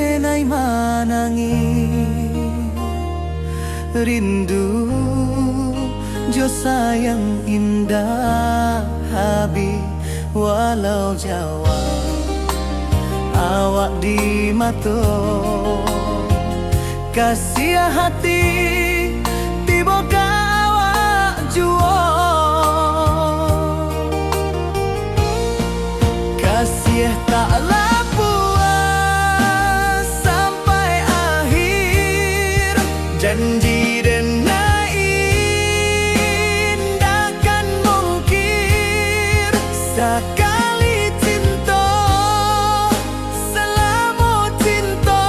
denai manangi rindu jo sayang indah habi walau Jawa awak di mato kasih hati tiba ka awak juo kasih tak puas sampai akhir janji denai indakan mungkir sekali cinta selama cinta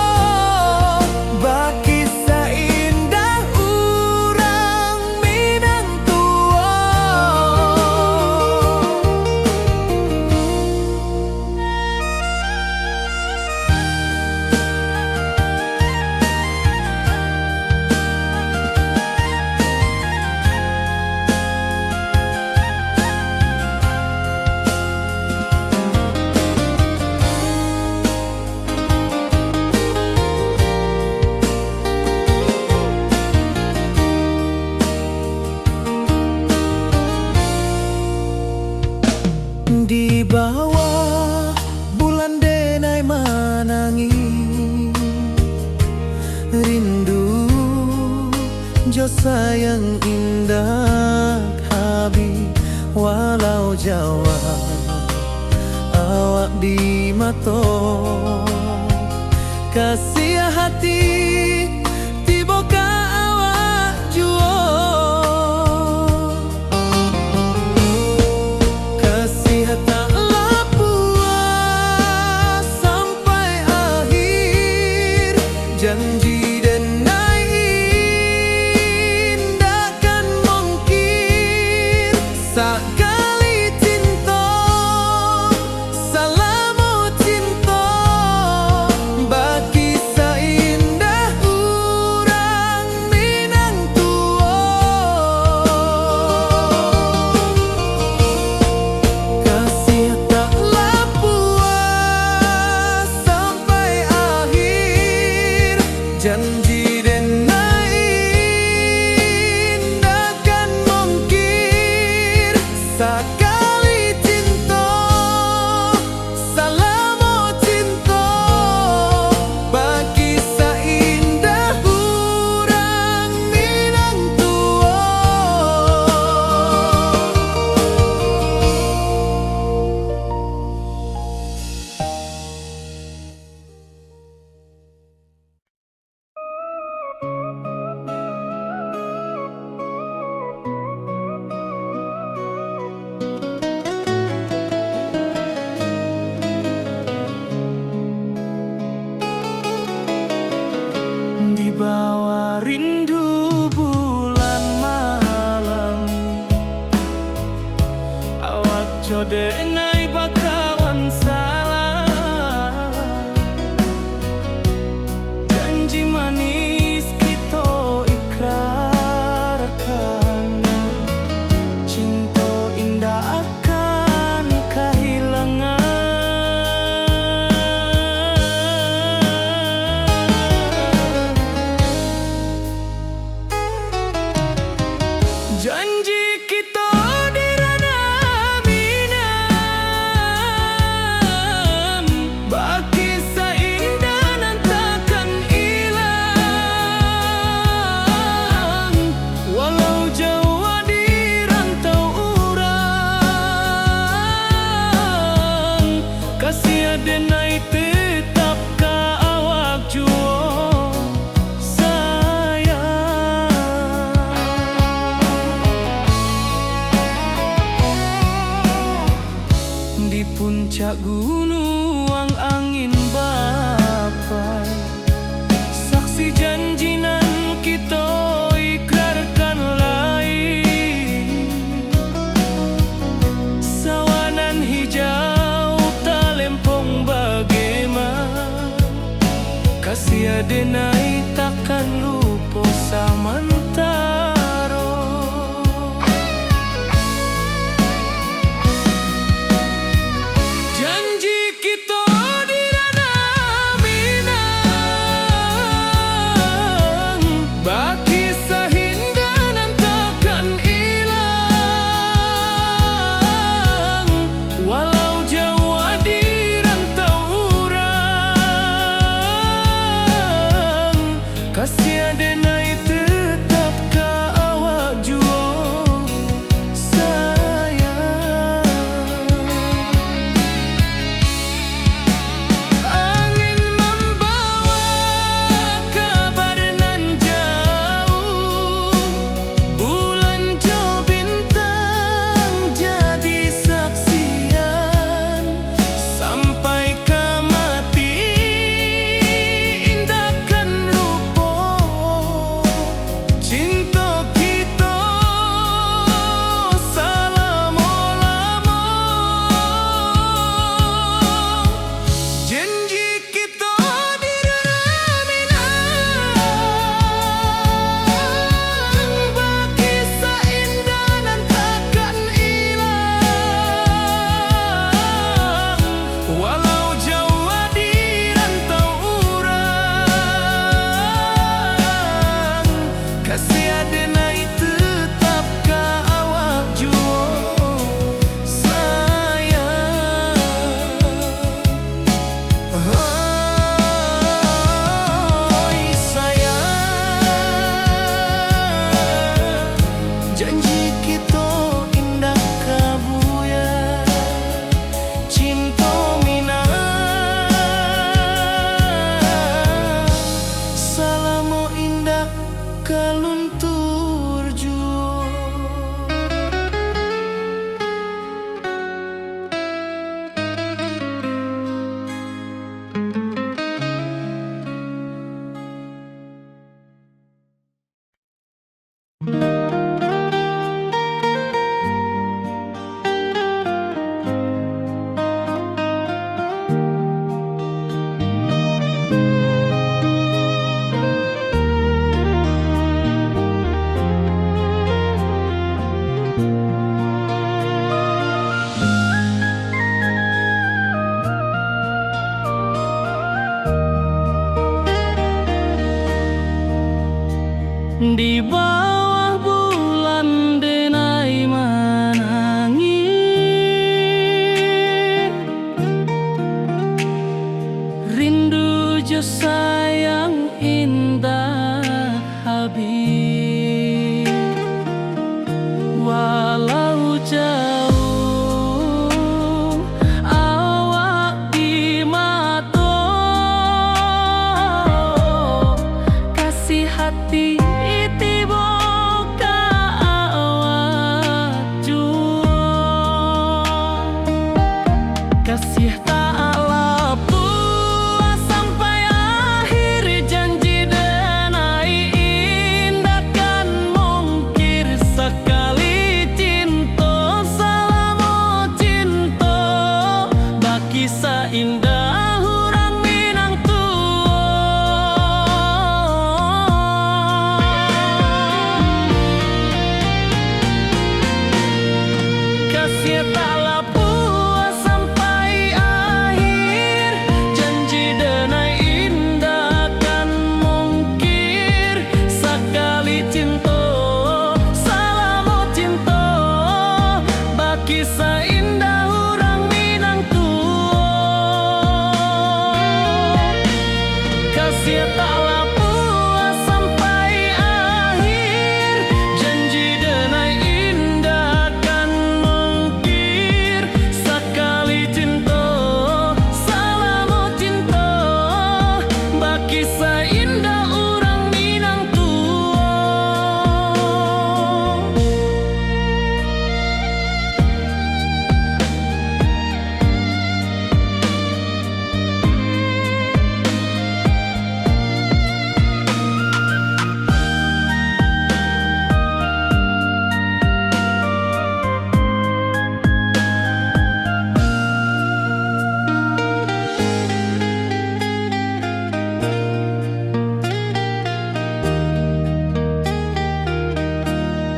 baki seindah urang Minang tua. Di bawah bulan denai manangi rindu jo sayang indah habi walau Jawa awak di mato kasih hati tiba ka awak juo taklah puas sampai akhir janji denai indakan mungkir sekali cinta selama cinta baki seindah urang Minang tua kasih taklah puas sampai akhir janji denai indakan mungkir sekali cinta selama cinta baki seindah urang Minang tua. Di bawah rindu bulan malam awak jodenai bakawan salah janji manis kita ikrarkan cinta indah akan kehilangan janji kita di ranah Minang baki seindah nan takkan hilang walau jauh di rantau urang kasih denai tetap ka awak juo di puncak gunung angin bapai saksi janji nan kita ikrarkan lain sawanan hijau talempong bagaimana kasih denai takkan lupa samantara janji kita di ranah Minang Di bawah bulan denai menangi, rindu jo sayang indah habis. Walau jauh awak di mata, kasih hati tiba ka awak jua. Kasih tak lapuk sampai akhir, janji denai indah kan mungkir. Sekali cinta selama cinta, baki seindah orang Minang kasih tak lapuk sampai akhir, janji denai indah kan mungkir. Sekali cinta selama cinta, baki seindah orang Minang kasih tak lapuk sampai akhir, janji denai indah kan mungkir. Sekali cinta selama cinta, baki seindah orang Minang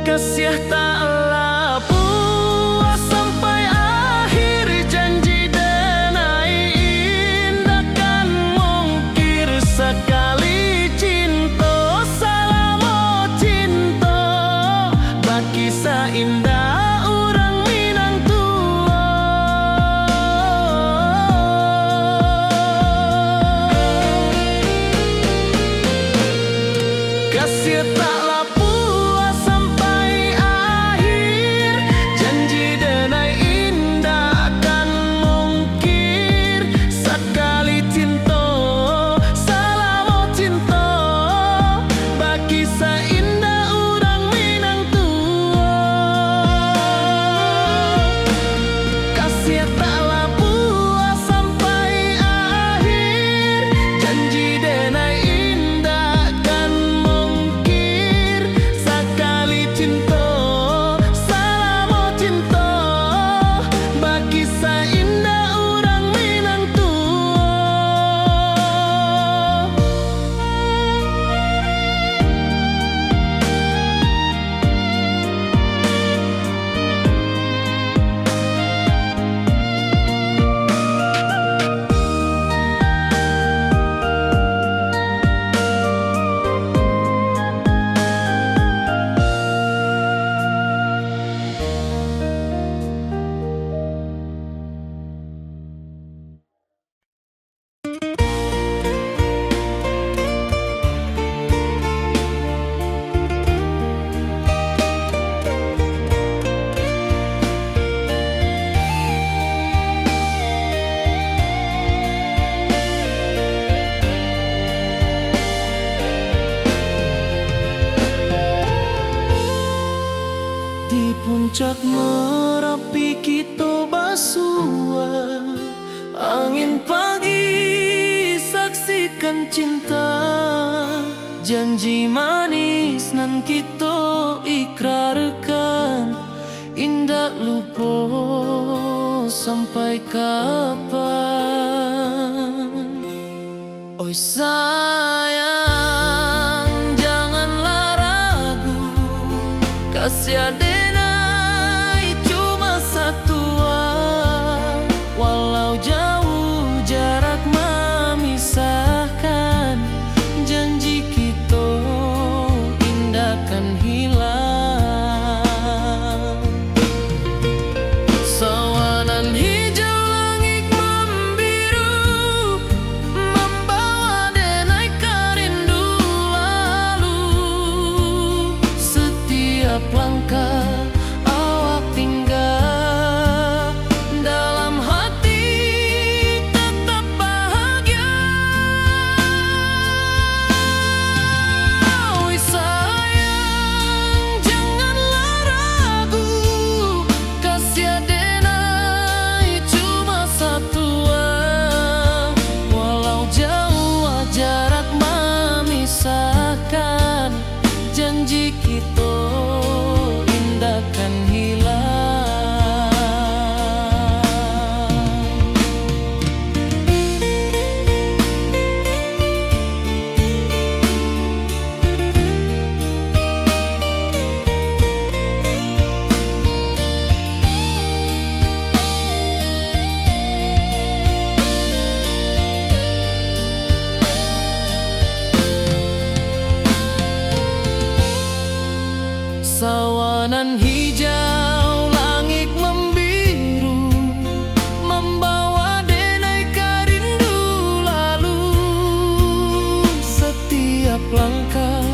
kasih tak lapuk sampai akhir, janji denai indah kan mungkir. Sekali cinta selama cinta, baki seindah orang Minang kasih tak lapuk sampai akhir, janji denai indah kan mungkir. Sekali cinta selama cinta, baki seindah orang Minang kasih tak lapuk sampai akhir, janji denai indah kan mungkir. Sekali cinta selama cinta, baki seindah orang Minang di puncak Merapi kita basua, angin pagi saksikan cinta. Janji manis nan kita ikrarkan, indah lupa sampai kapan. Oi sayang, janganlah ragu, kasih denai cuma satu. Walau jauh jarak memisahkan, janji kita indah Sawanan hijau, langit membiru, membawa denai rindu lalu. Setiap langkah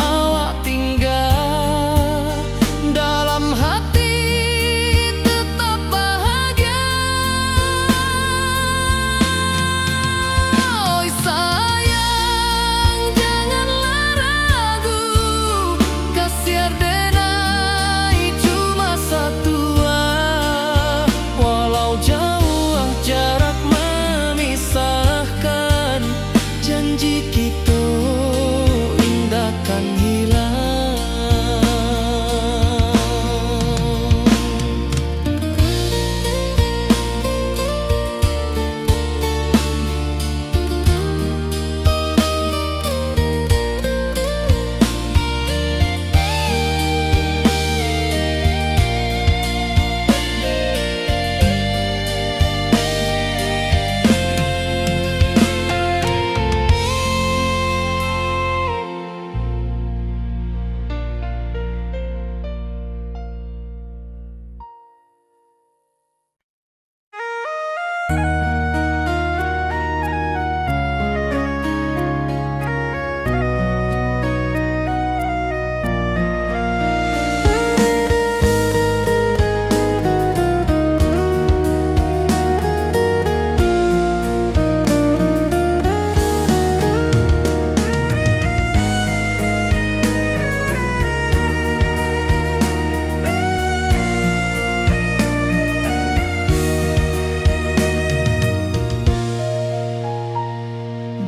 awak tinggal, dalam hati tetap bahagia. Oi sayang, janganlah ragu, kasih denai cuma satu. Walau jauh jarak memisahkan, janji kita indahkan hilang.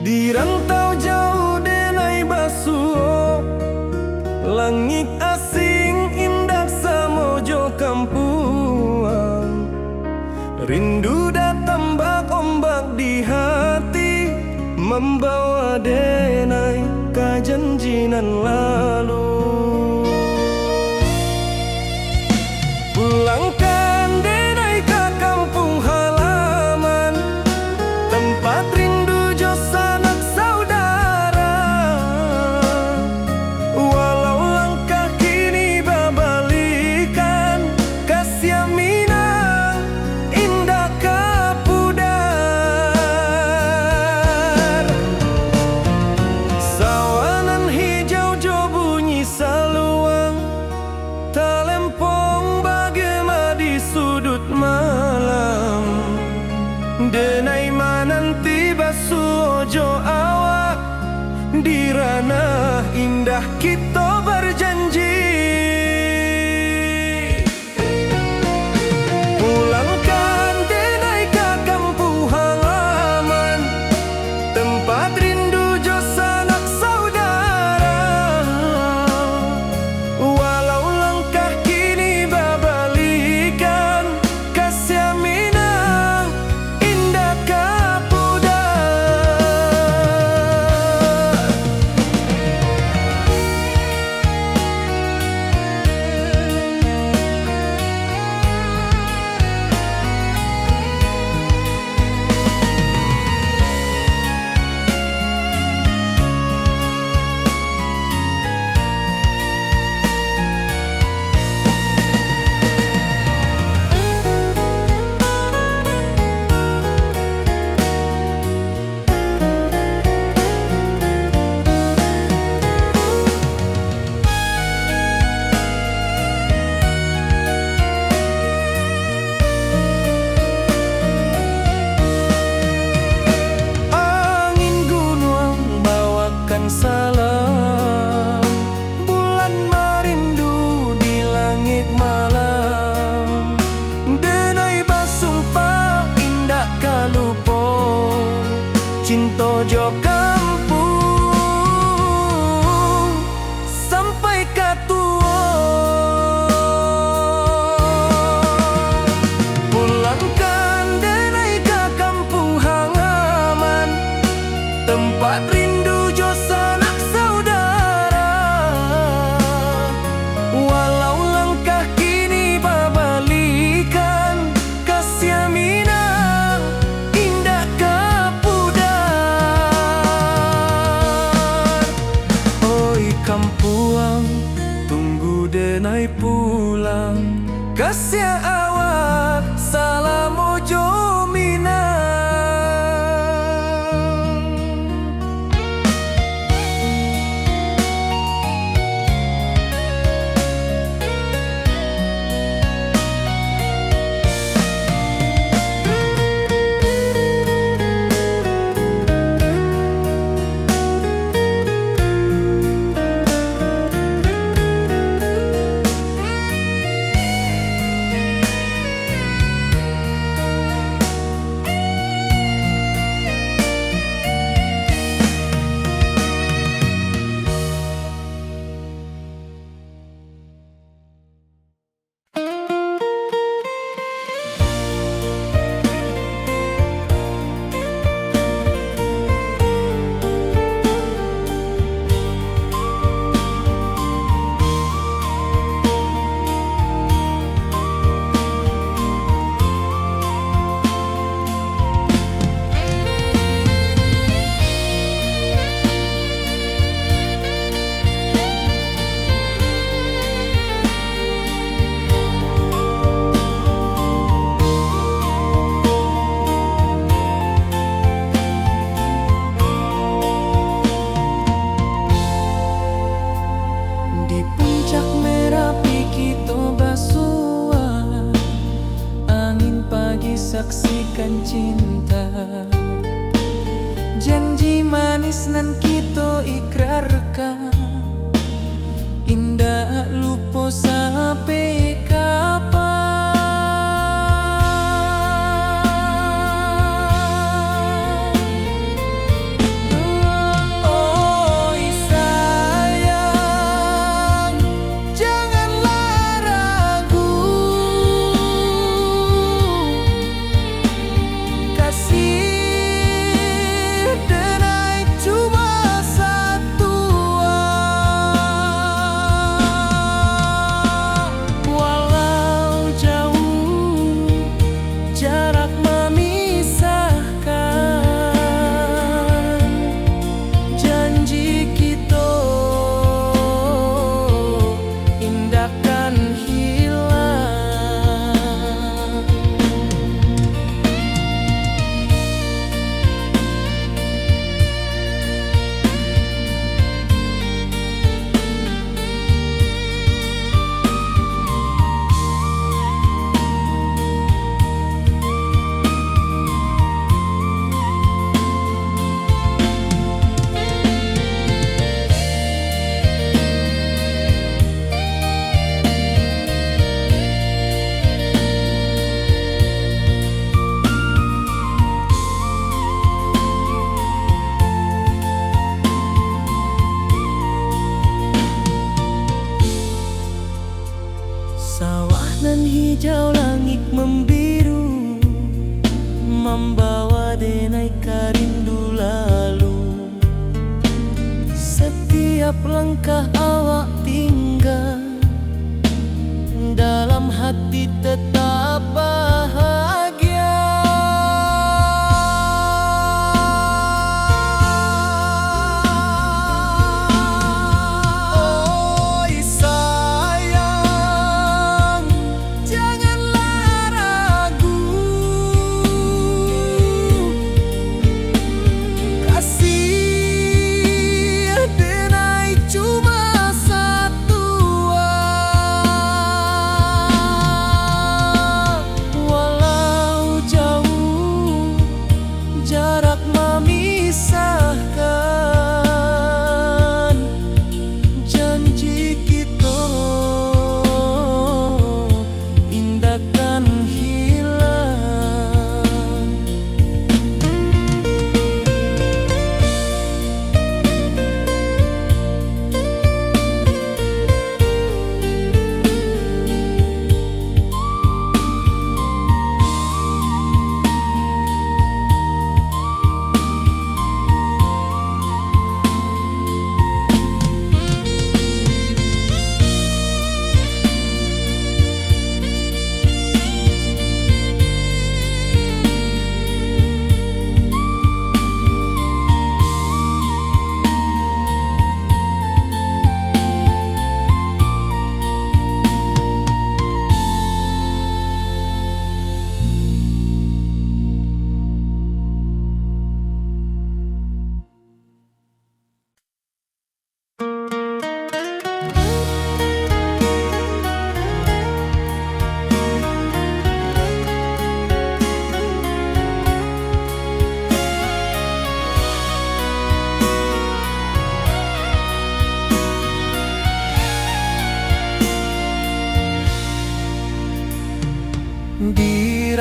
Di rantau jauh denai basuh, langit asing indah samojo kampuang. Rindu datang bak ombak di hati, membawa denai kajanjinan lalu. Pulangkan denai ke kampung halaman, tempat rindu jo sanak saudara. Walau langkah kini babalikan, kasih minang indah kapudar. Sawanan hijau jo bunyi kasih awak salam ojo minang. Di puncak Merapi kita basua, angin pagi saksikan cinta. Janji manis nan kita ikrarkan, indah lupa sampai kapan. Oi sayang, janganlah ragu, kasih denai cuma satu. Walau jauh jarak memisahkan, janji kita indahkan hilang. Sawah nan hijau, langit membiru, membawa denai karindu lalu. Setiap langkah awak tinggal, dalam hati tetap bahagia. Oi sayang, janganlah ragu, kasih denai cuma satu.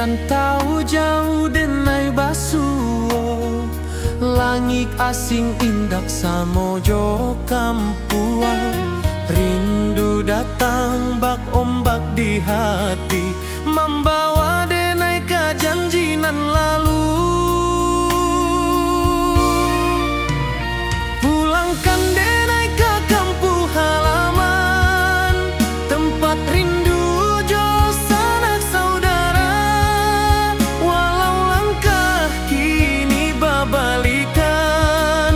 rantau jauh denai basuo, langit asing indak samojo kampuang. Rindu datang bak ombak di hati, membawa denai ke janji nan lalu. Pulangkan denai ke kampung halaman, tempat rindu jo sanak saudara. Walau langkah kini babalikan,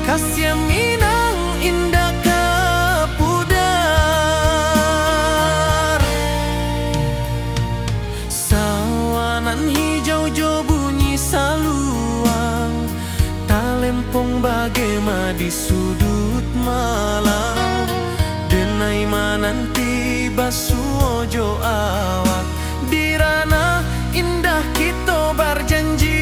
kasih minang indah ke pudar. Sawanan hijau jo bunyi saluang, talempong bagema di sudut malam. Denai mananti basuojo awak, di ranah indah kita berjanji.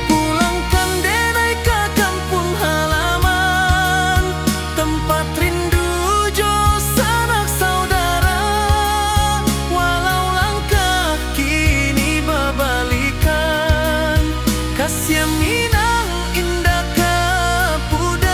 Pulangkan denai ke kampung halaman, tempat rindu jo sanak saudara. Walau langkah kini babalikan, kasih minang indah ke pudar.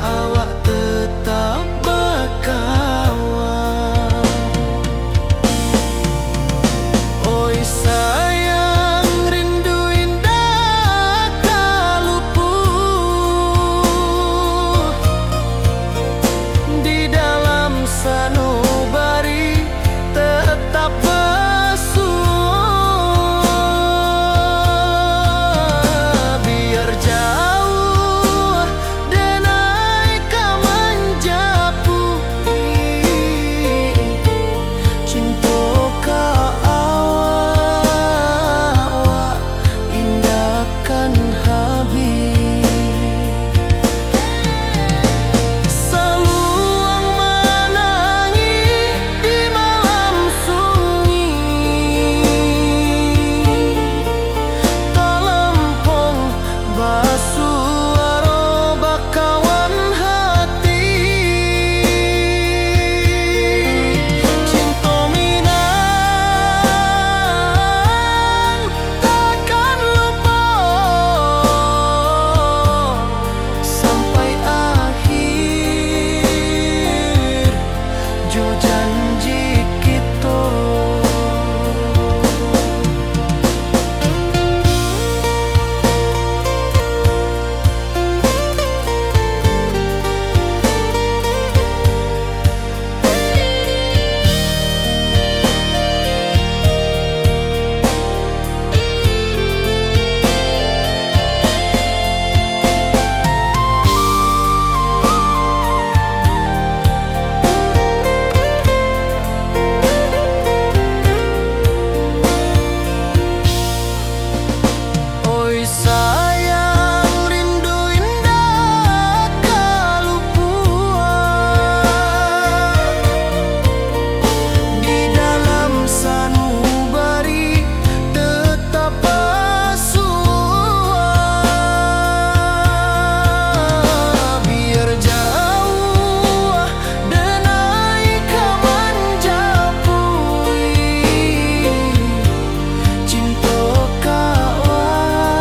awak tetap berkawan. Oi sayang, rindu indah tak luput di dalam sanubari tetap bersua. Biar jauh denai ka menjapui cinta ka awak indahkan habis. Saluang menangis di malam sunyi, talempong basuaro bakawan hati. Cinta minang takkan lupa sampai akhir jo janji kita. Oi sayang, rindu indah tak luput di dalam sanubari tetap bersua. Biar jauh denai ka menjapui cinta ka awak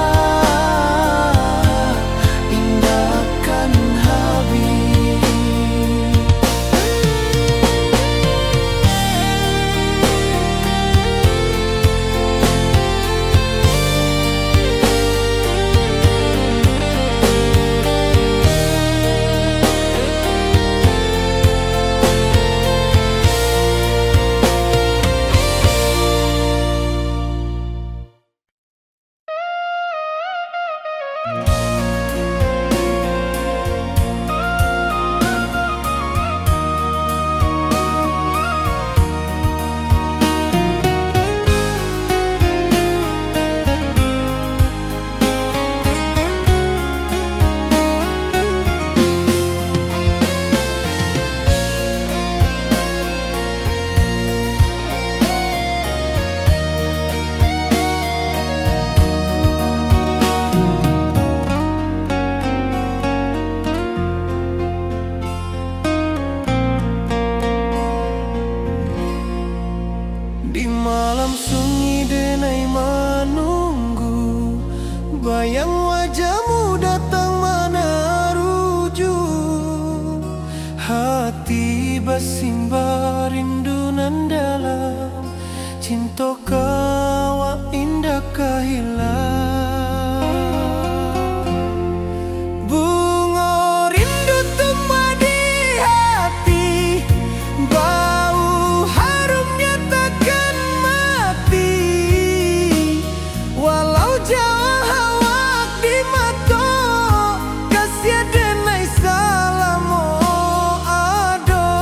indahkan habis. Di malam sunyi denai menunggu, bayang wajahmu datang meneruju. Hati bersimba rindu nan dalam, cinta kau indah kehilang. Bunga rindu tumbuh di hati, bau harumnya takkan mati. Walau jauh awak di mata, kasih denai salamo ado.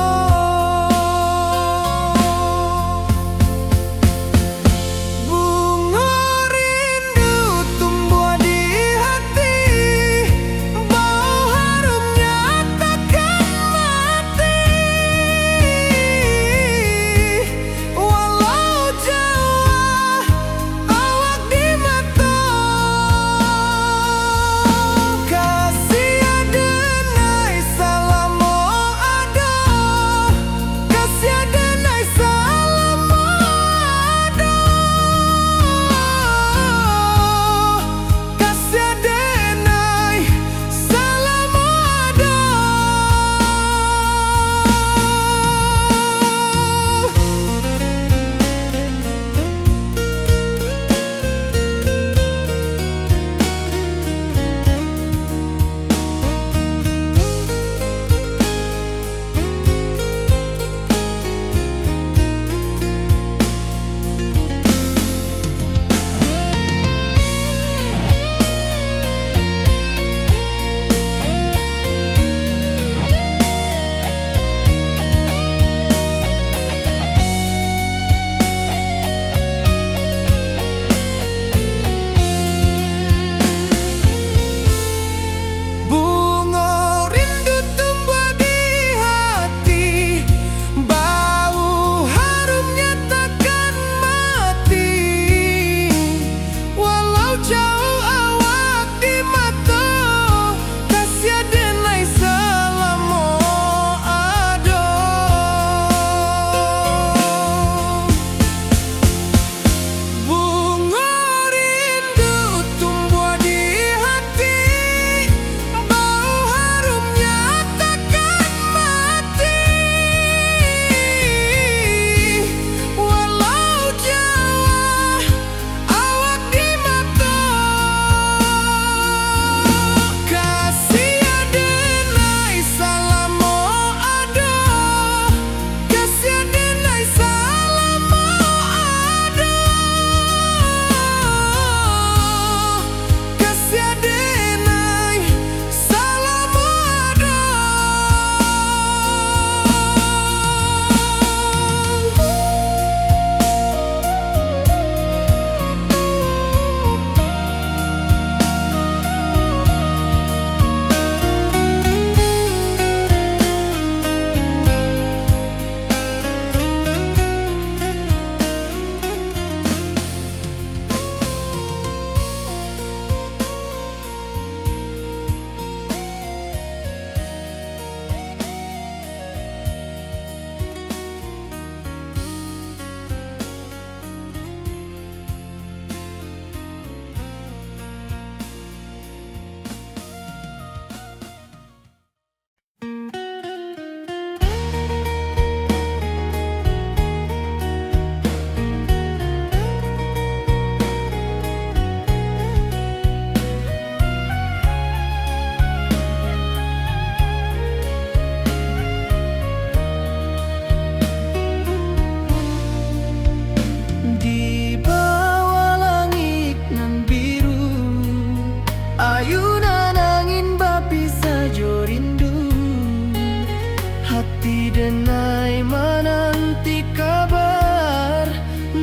denai menanti kabar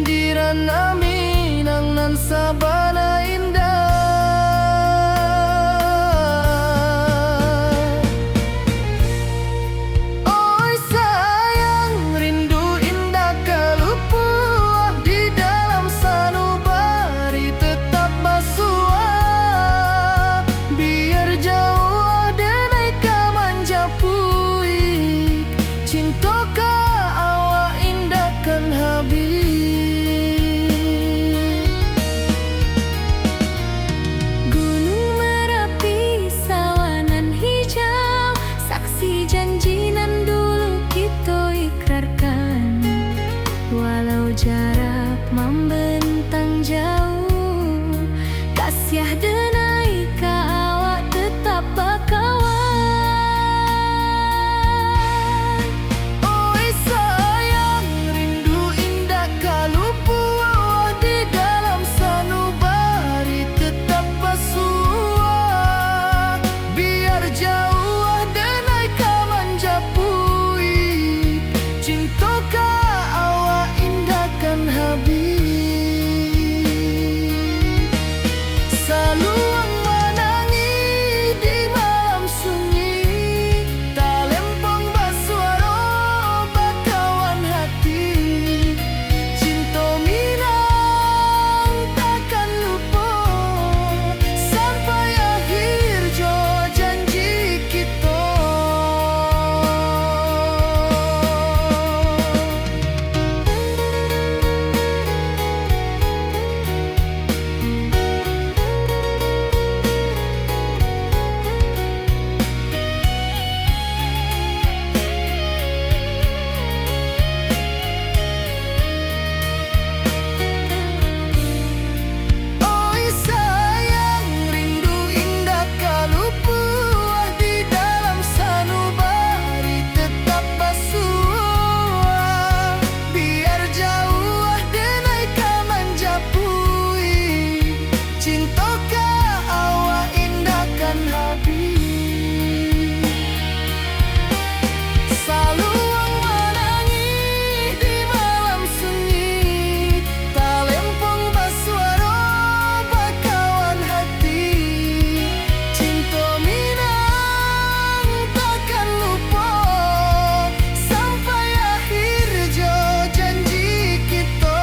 dirana Minang nan sabana indah. Oi sayang, rindu indah kalupuah di dalam sanubari tetap basua. Biar jauh denai kamanja puik, cintoka awak indahkan habis. Gunung Merapi, sawanan hijau, saksi janji nan dulu kita ikrarkan. Walau jarak membentang jauh, kasih denai ka awak tetap bakawan. Oi sayang, rindu indah kalupuah di dalam sanubari tetap basua. Biar jauh denai kamanja puik, cintoka awak indahkan habis. Saluang menangi di malam sunyi, talempong basuaro bakawan hati. Cinta Minang takkan lupa sampai akhir jo janji kita. Oi sayang, rindu indah kalupuah di dalam sanubari tetap basua. Biar jauh denai kamanja puik, cintoka awak indahkan habis. Saluang menangi di malam sunyi, talempong basuaro bakawan hati. Cinta Minang takkan lupa sampai akhir jo janji kita.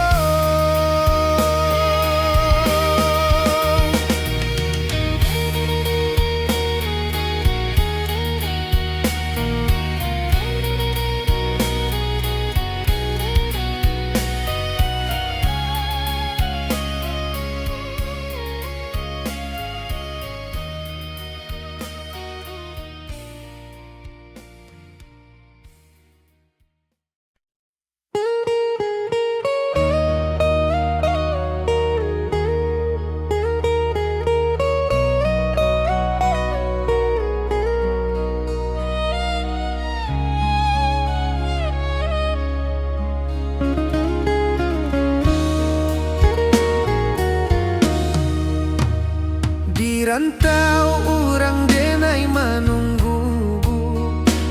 Di rantau orang denai menunggu,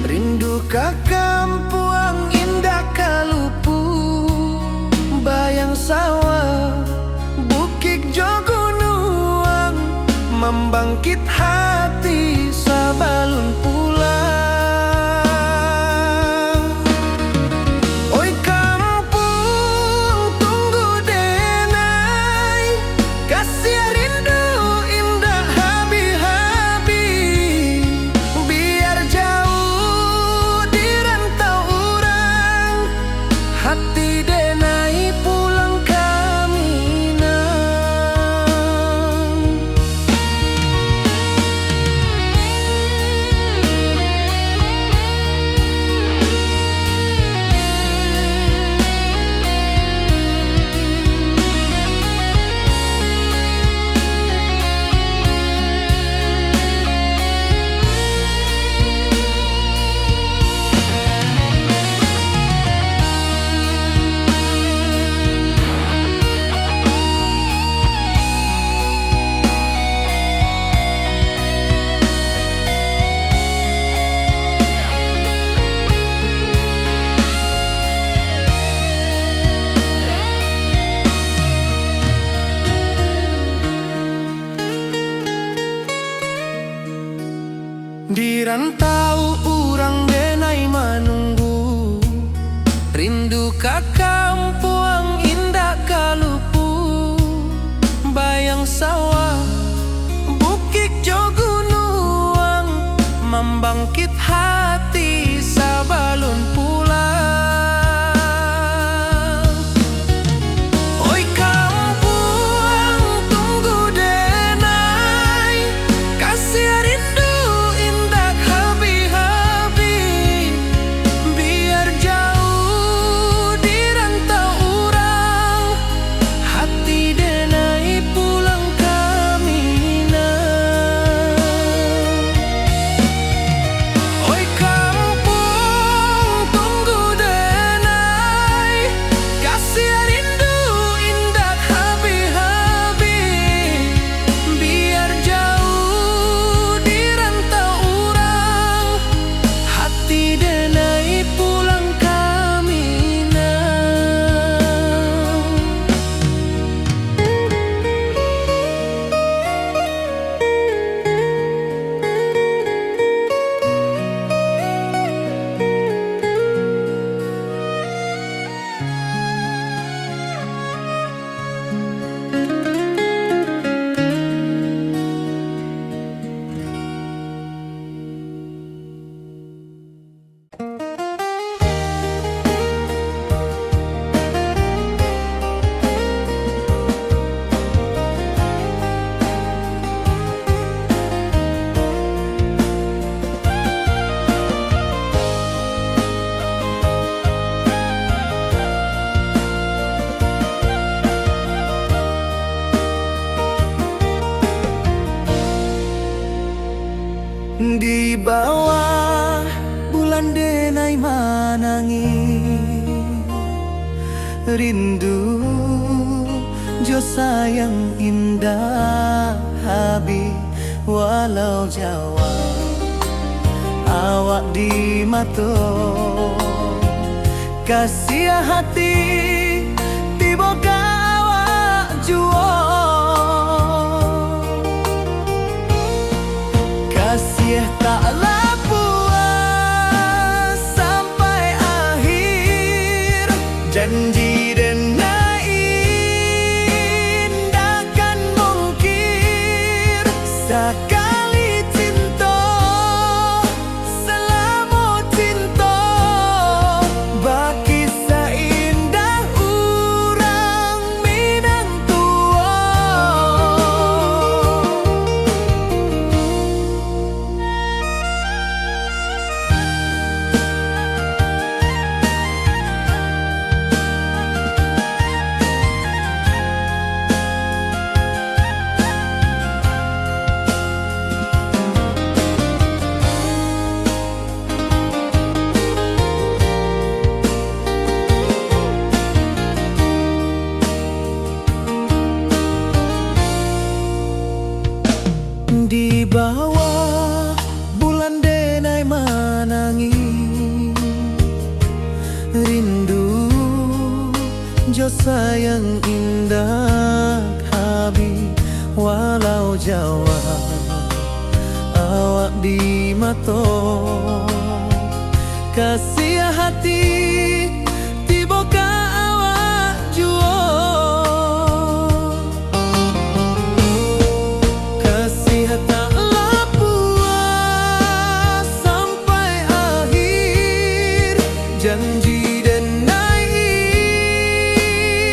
rindu ka kampuang indah kalupu. Bayang sawah, bukit jo gunung, membangkit hati sabalun pulang. Oi kampung tunggu denai, kasih rindu indah habi-habi. Biar jauh di rantau urang denai manunggu, rindu ka kampung indah kalupu, bayang sawah bukit jo gunung, membangkit hati sabalun pulang. Oi kampung tunggu denai, kasih rindu indah habi-habi, biar jauh di rantau urang, hati denai pulang kamina. Oi kampung tunggu denai, kasih rindu indah habi-habi, biar jauh di rantau urang, hati denai pulang kamina. Di bawah bulan denai manangi, rindu jo sayang indah habi, walau Jawa awak di mato, kasih hati tiba awak juo, kasih taklah puas sampai akhir, janji denai indakan mungkir, sekali cinta selama cinta, baki seindah urang Minang tua. Di bawah bulan denai manangi, rindu jo sayang indah habi, walau Jawa awak di mato, kasih hati tiba ka awak juo, kasih taklah puas sampai akhir, janji denai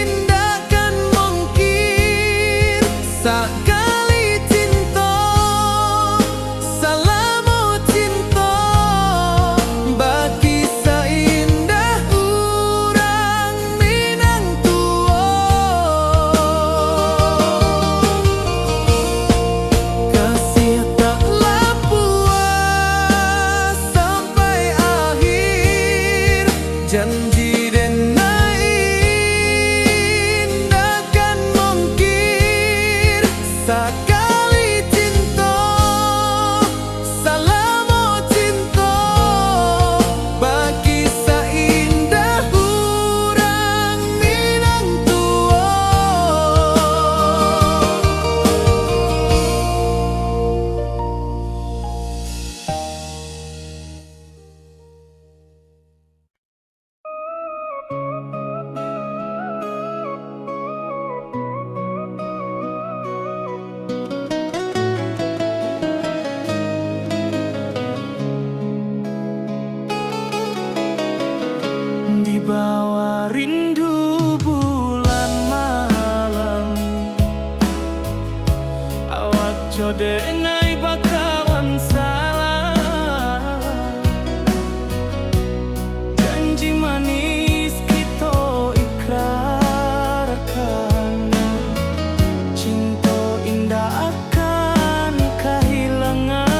indakan mungkir, sekali cinta selama cinta, baki seindah bawah rindu bulan malam, awak jode nai bakawan salah. Janji manis kita ikrarkan, cinta indah akan kehilangan.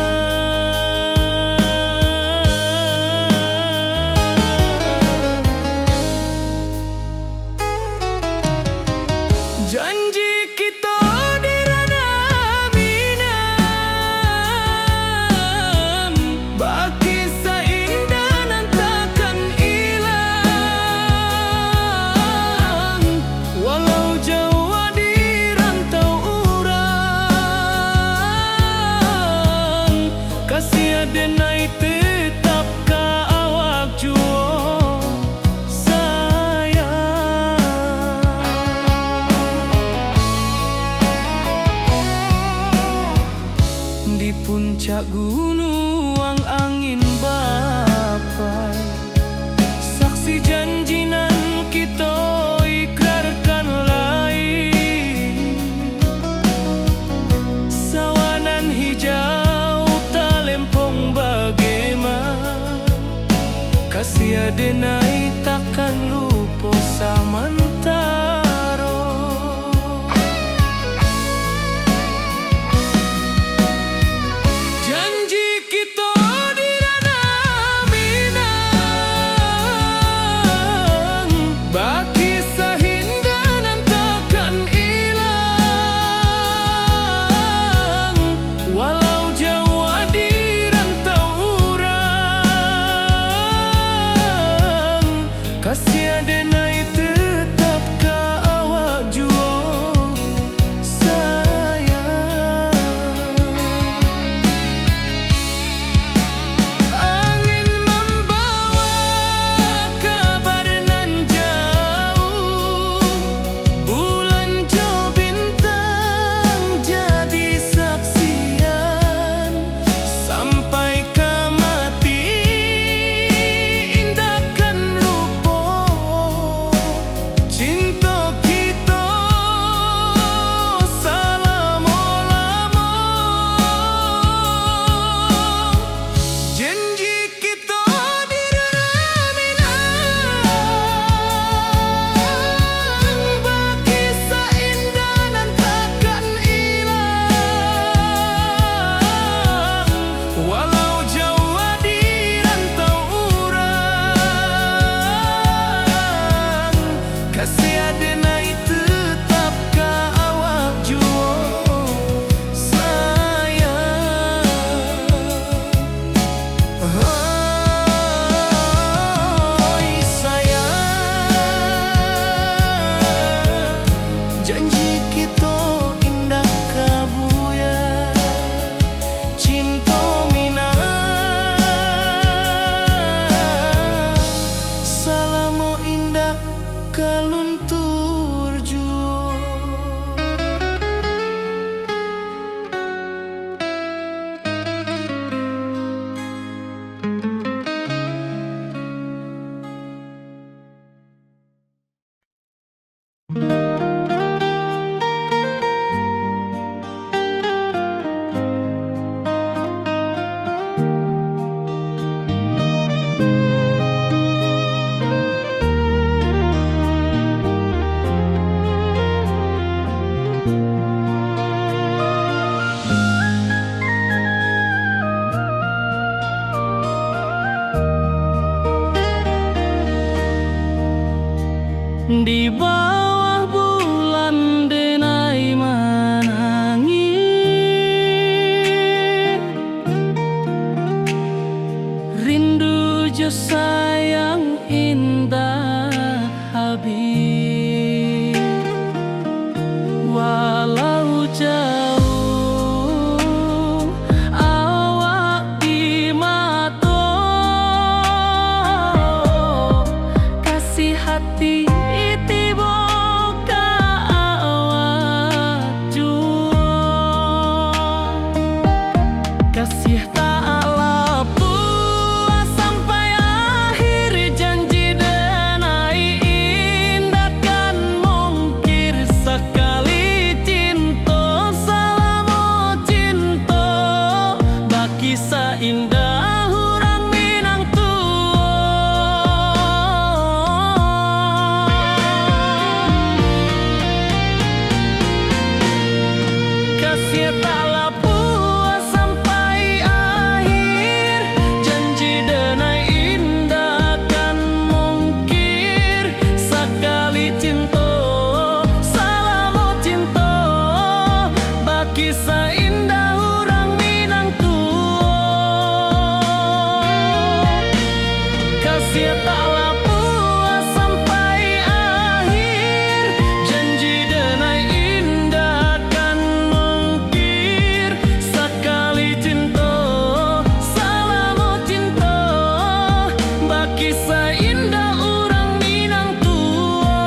Janji kita di ranah minang, bagi seindah nan takkan hilang. Walau jauh di rantau urang, kasih adenai tetap ka awak juo sayang. Di puncak gunung angin bapai, saksi janji nan kita ikrarkan lain. Sawanan hijau talempong bagaimana, kasih adenai takkan lupa samantara. Janji kita di ranah minang, bagi seindah nan takkan hilang. Walau jauh di rantau urang, kasih adenai tetap ka awak juo sayang. Angin membawa kabar nan jauh, bulan jo bintang jadi saksian. Sampai ke mati indahkan lupa, cinta kita selama-lama. Janji kita di ranah minang, bagi seindah nan takkan hilang. Walau jauh di rantau urang, kasih adenai tetap ka awak juo sayang. Oi sayang, janji kita indah kabuya, cinta minang, salamo indah kaluntur juo. Di bawah bulan denai menangi, rindu jo sayang indah habis. Walau jauh awak di mata, kasih hati tiba ka awak juo. Kasih tak lepas sampai akhir janji denai. kasih taklah puas sampai akhir, janji denai indah kan mungkir. Sekali cinta, salamu cinta, baki seindah orang Minang tua.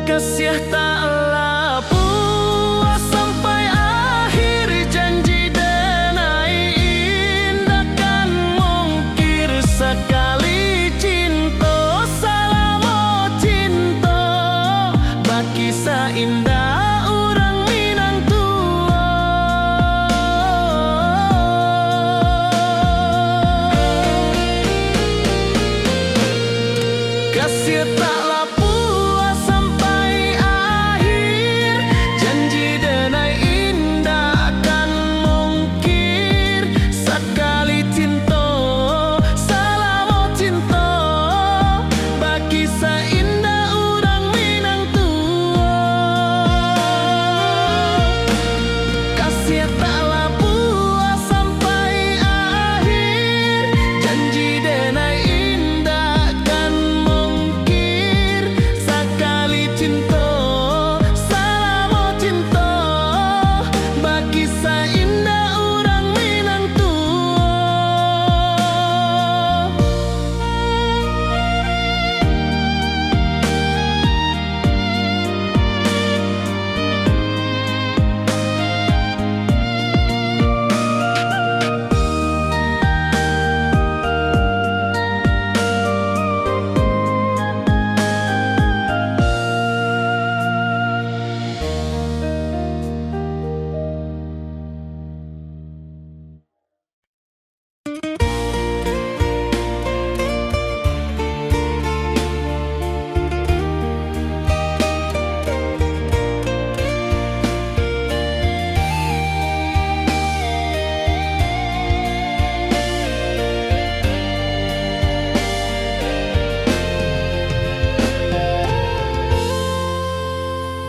Kasih taklah puas sampai akhir, janji denai indah kan mungkir. Sekali cinta, salamu cinta, baki seindah orang Minang tua. Kasih taklah puas sampai akhir, janji denai indah kan mungkir. Sekali cinta, salamu cinta, baki seindah orang Minang tua. Kasih taklah puas sampai akhir, janji denai indah kan mungkir. Sekali cinta, salamu cinta, baki seindah orang Minang tua.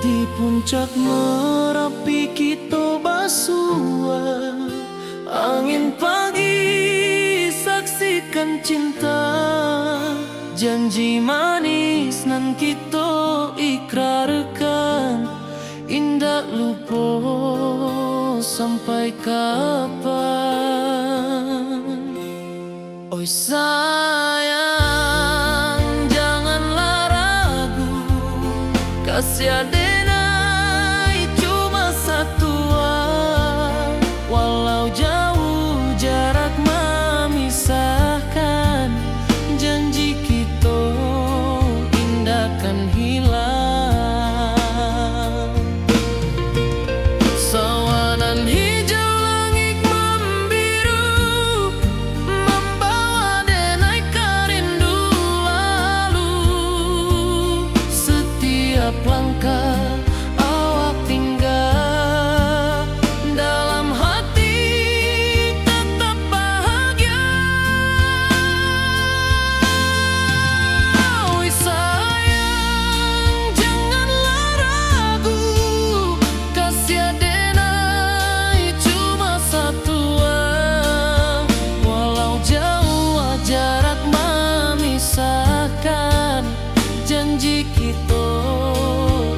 Di puncak Merapi kita basua, angin pagi saksikan cinta, janji manis nan kita ikrarkan, indah lupa sampai kapan. Oi sayang, janganlah ragu, kasih denai cuma satuan. Walau jauh jarak memisahkan, janji kita indah kan hilang. Sawanan hijau langit membiru, membawa denai kerindu lalu. Setiap langkah awak tinggal, dalam hati tetap bahagia. Oi sayang, janganlah ragu, kasih denai cuma satuan. Walau jauh jarak memisahkan, janji kita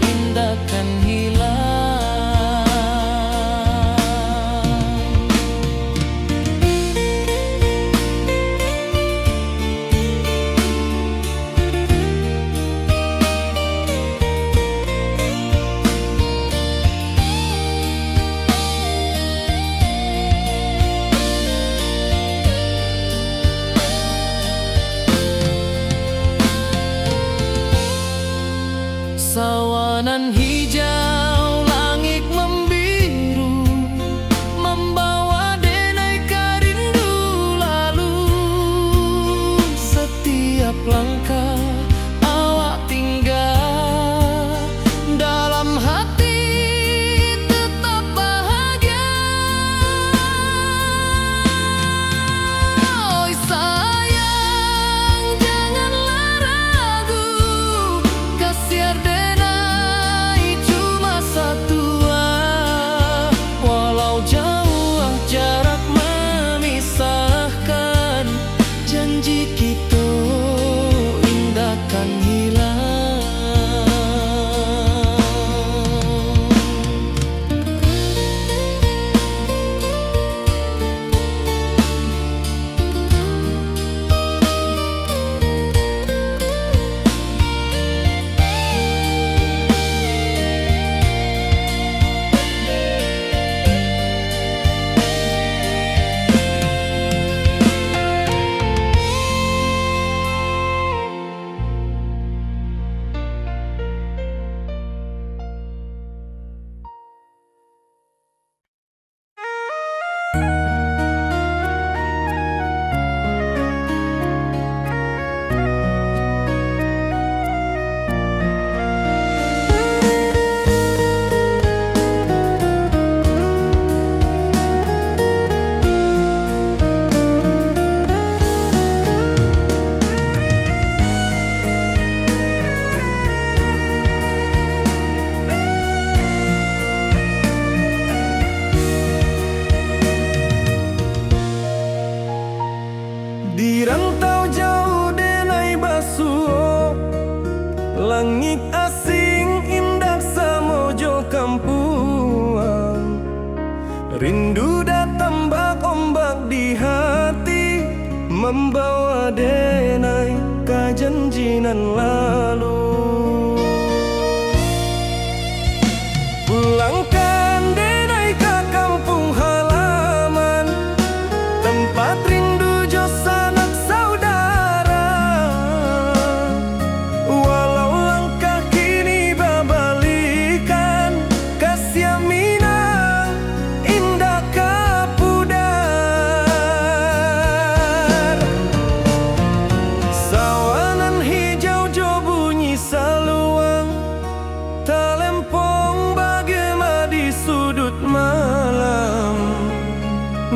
indah kan hilang. Sawanan hijau langit membiru, membawa denai kerindu lalu. Di rantau jauh denai basuh, langit asing indah samojo kampuang. Rindu datang bak ombak di hati, membawa denai ke janjinan lalu. Pulangkan denai ke kampung halaman, tempat rindu jo sanak saudara. Walau langkah kini babalikan, kasih Minang indah kapudar. Sawanan hijau jo bunyi saluang, talempong bagema di sudut malam.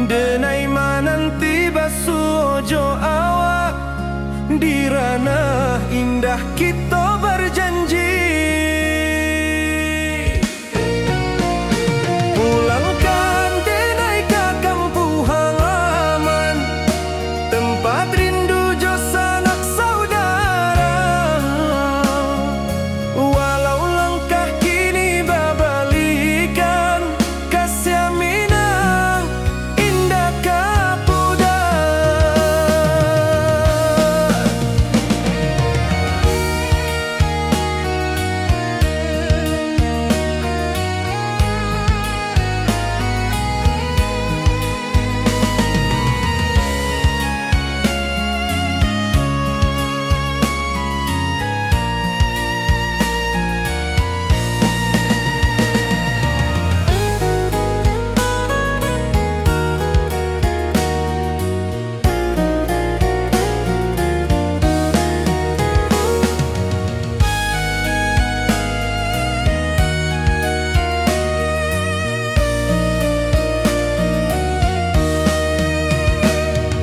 Denai mananti basuh ojo awak, di ranah indah kita berjanji. Pulangkan denai ke kampung halaman, tempat rindu jo sanak saudara. Walau langkah kini babalikan, kasih Minang indah kapudar.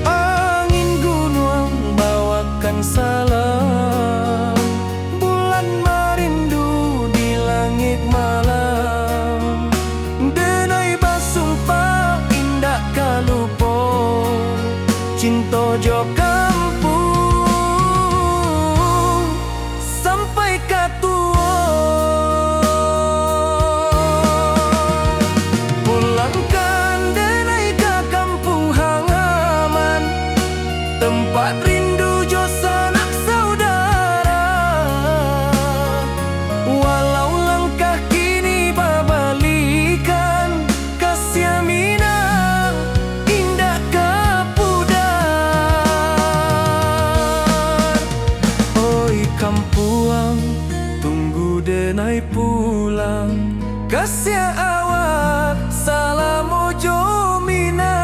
Angin gunung bawakan salam, bulan merindu di langit malam. Denai basumpah indah kalupo, cinta jo kampung sampai katua. Pulangkan denai ke kampung halaman, tempat rindu jo sanak saudara. Walau langkah kini babalikan, kasih Minang indah kapudar. Oi kampuang, tunggu denai pulang, kasih awak salam ojo Minang.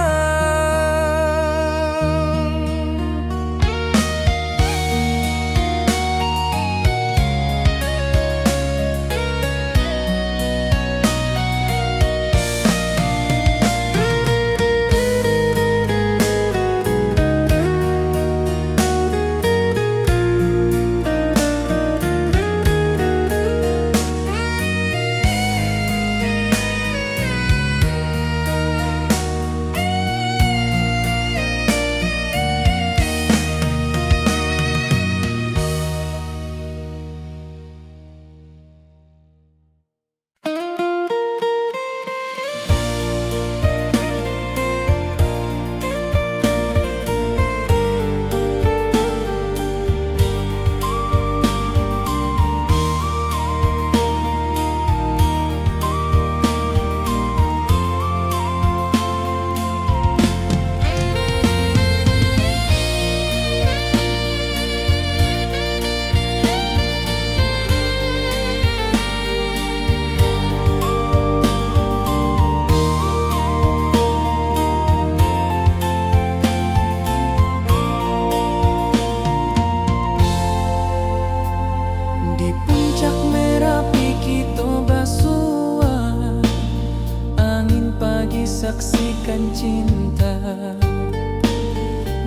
saksikan cinta.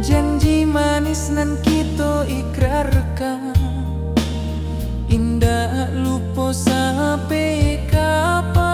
Janji manis nan kita ikrarkan, indah lupa sampai kapan.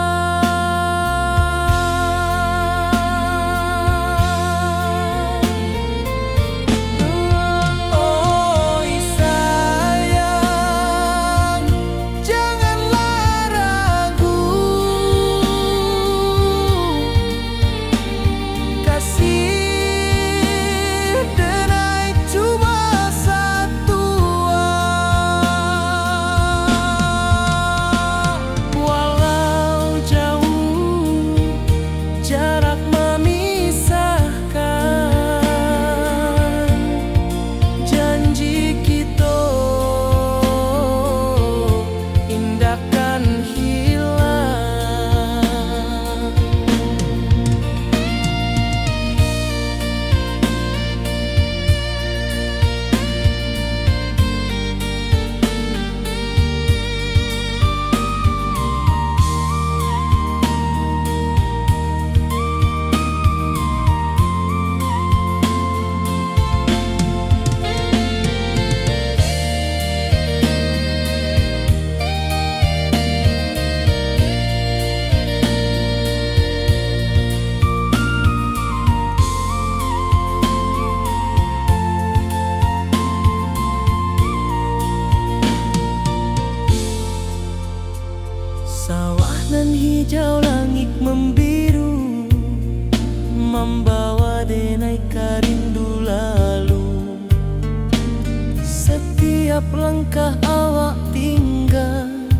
Setiap langkah awak tinggal,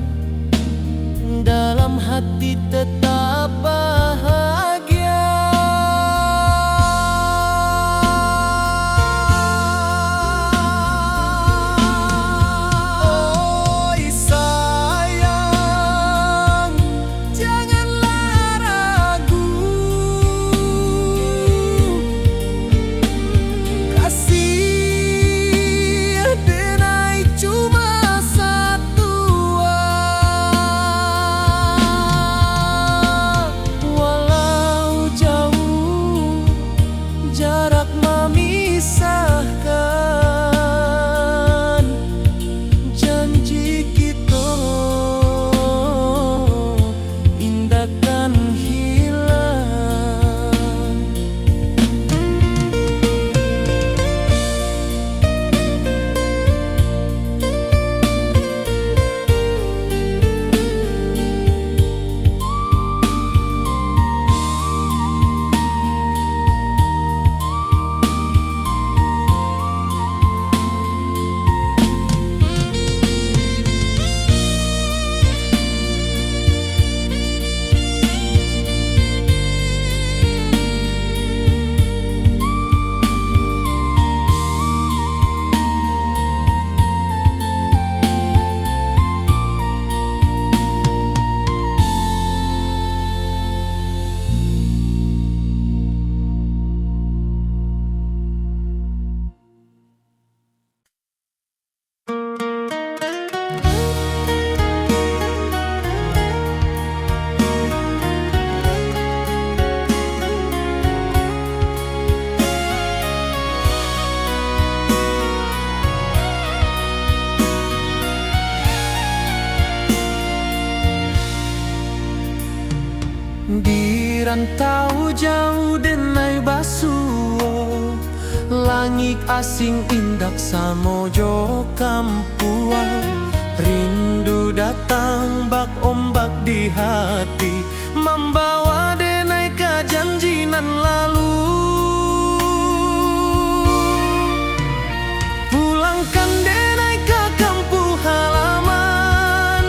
dalam hati tetap bahagia. Oi sayang, janganlah ragu. Kasih denai cuma satu. Walau jauh jarak memisahkan, janji kita indahkan hilang. Di rantau jauh denai basuo, langit asing indak samojo kampuan. Rindu datang bak ombak di hati, membawa denai ke janji nan lalu. Pulangkan denai ke kampung halaman,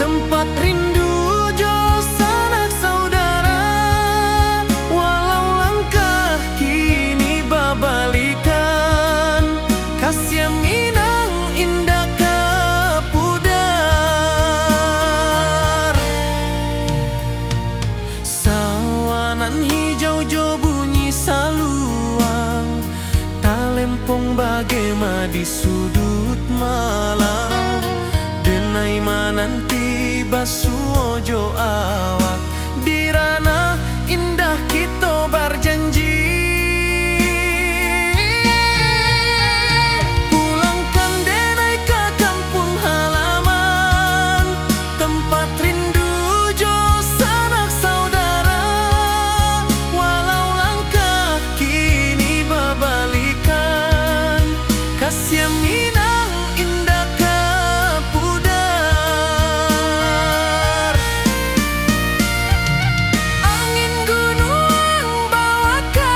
tempat rindu jo sanak saudara. Walau langkah kini babalikan, kasih minang indah ke pudar. Sawanan hijau jo bunyi saluang, talempong bagema di sudut malam. Denai mananti basuo jo awak, di ranah indah kita berjanji. Pulangkan denai ke kampung halaman, tempat rindu jo sanak saudara. Walau langkah kini babalikan, kasih minang indah ke pudar. Angin gunung bawa ke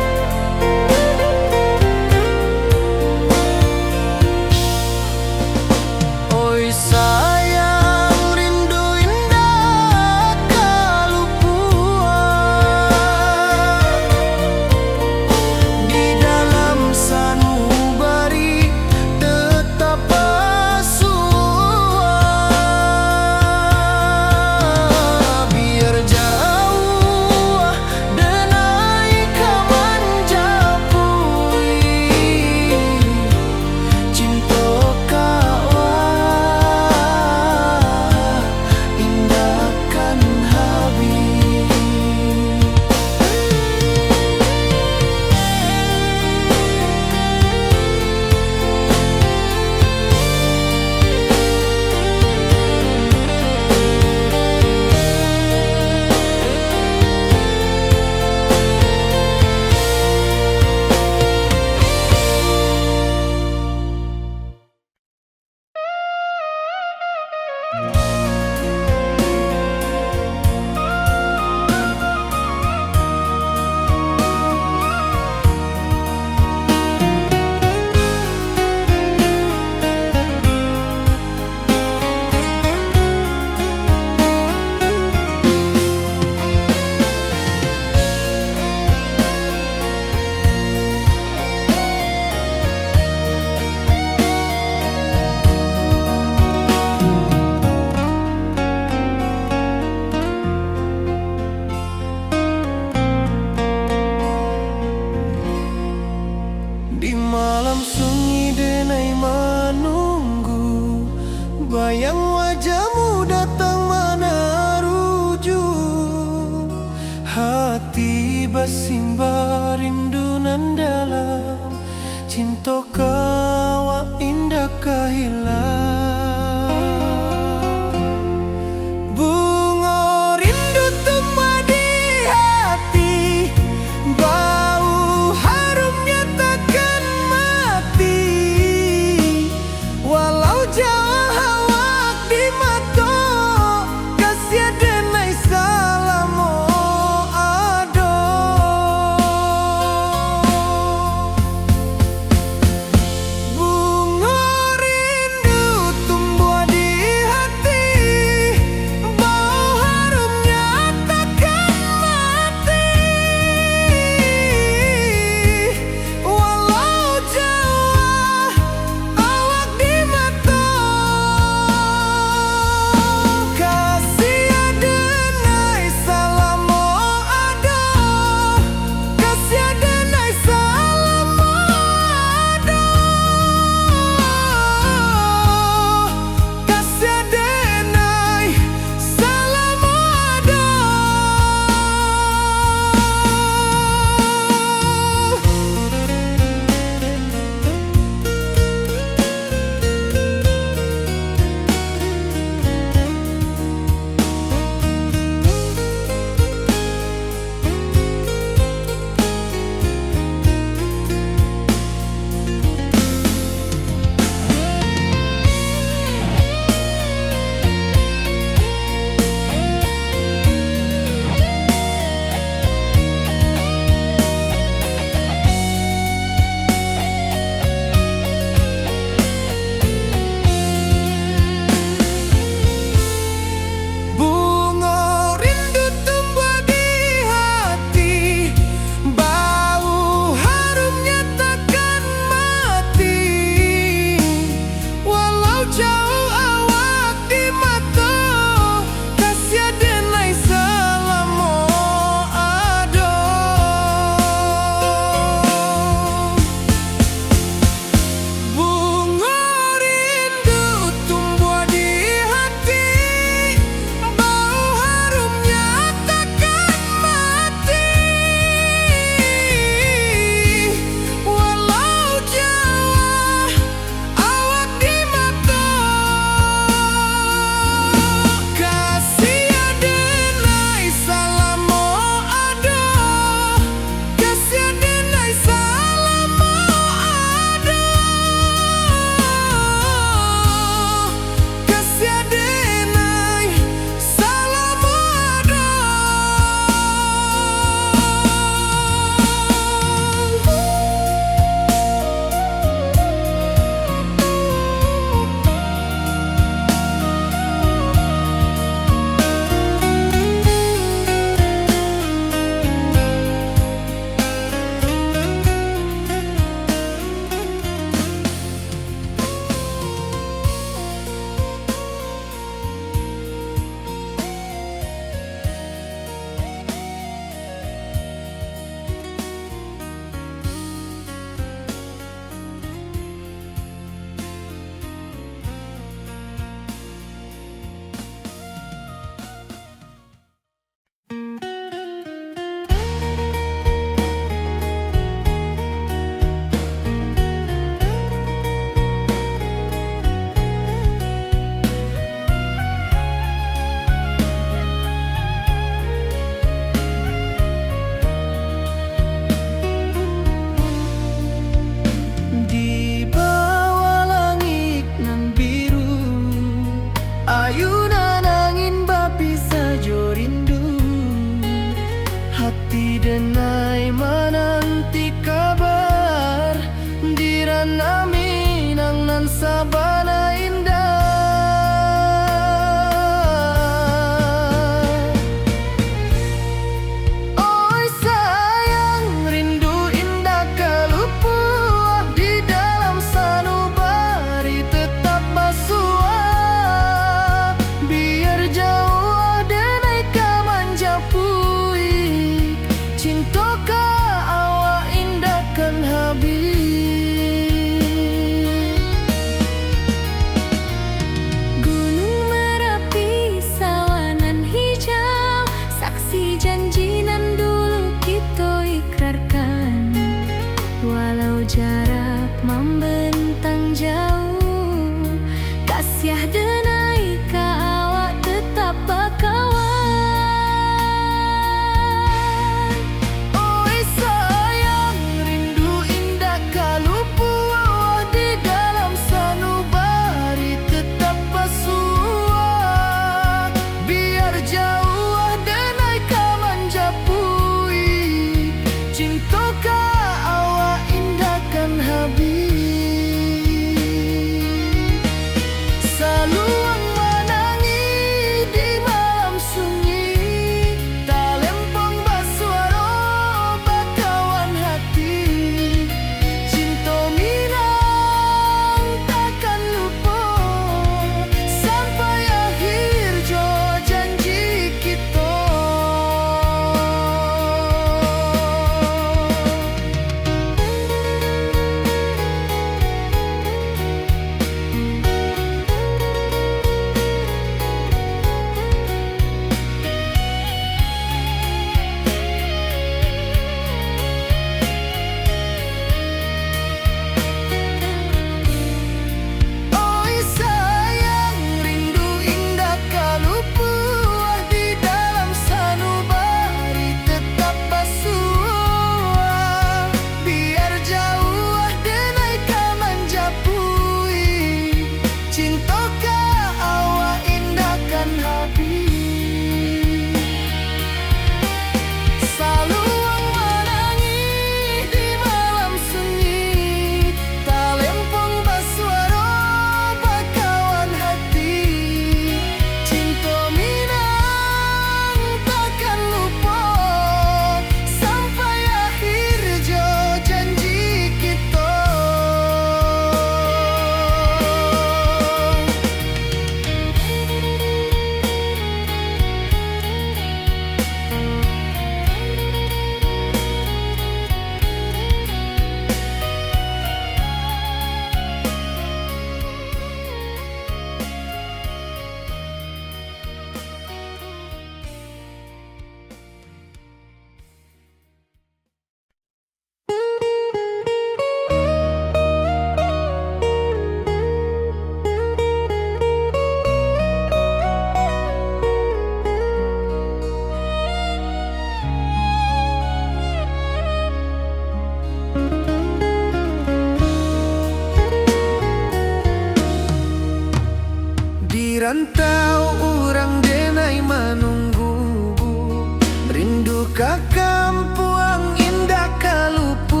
ka kampuang indah kalupu,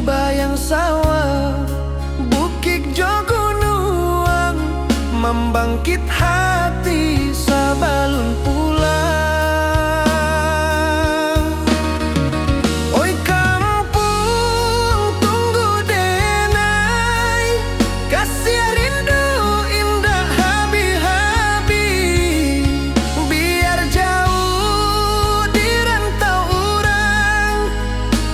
bayang sawah bukit jogunuang, membangkit hati sabalun pulang. Oi kampung tunggu denai, kasih rindu indah habi-habi, biar jauh di rantau urang,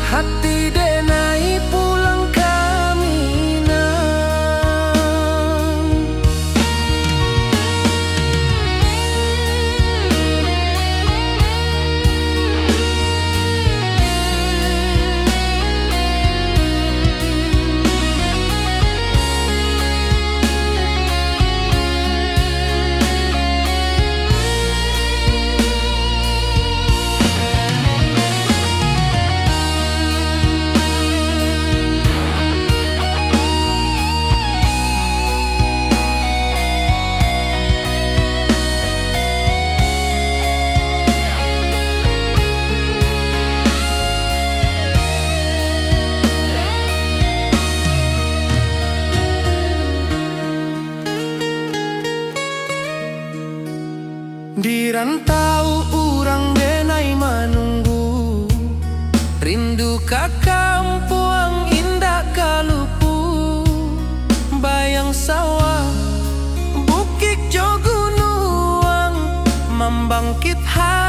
hati denai pulang ke Minang. Di rantau urang denai manunggu, rindu ka kampuang indah kalupu, bayang sawah bukit jogunuang, membangkit hati